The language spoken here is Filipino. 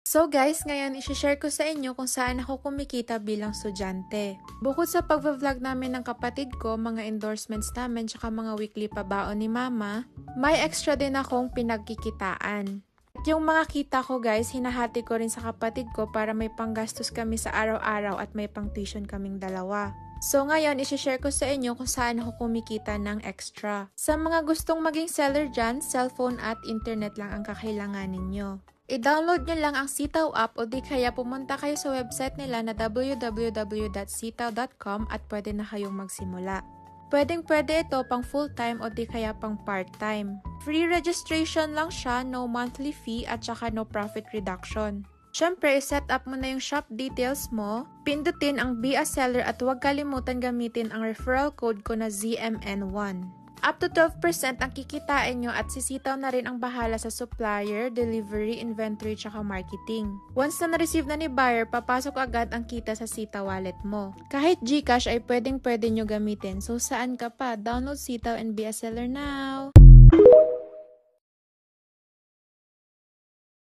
So guys, ngayon i-share ko sa inyo kung saan ako kumikita bilang estudyante. Bukod sa pag-vlog namin ng kapatid ko, mga endorsements namin, tsaka mga weekly pabaon ni mama, may extra din akong pinagkikitaan. At yung mga kita ko guys, hinahati ko rin sa kapatid ko para may panggastos kami sa araw-araw at may pang tuition kaming dalawa. So ngayon, i-share ko sa inyo kung saan ako kumikita ng extra. Sa mga gustong maging seller dyan, cellphone at internet lang ang kakailanganin nyo. I-download nyo lang ang Sitaw app o di kaya pumunta kayo sa website nila na www.sitaw.com at pwede na kayong magsimula. Pwedeng-pwede ito pang full-time o di kaya pang part-time. Free registration lang siya, no monthly fee at saka no profit reduction. Siyempre, i-set up mo na yung shop details mo, pindutin ang Be a Seller at huwag kalimutan gamitin ang referral code ko na ZMN1. Up to 12% ang kikitain nyo at sisitaw na rin ang bahala sa supplier, delivery, inventory, tsaka marketing. Once na na-receive na ni buyer, papasok agad ang kita sa Sitaw wallet mo. Kahit GCash ay pwedeng-pwede nyo gamitin. So saan ka pa? Download Sitaw and be a seller now!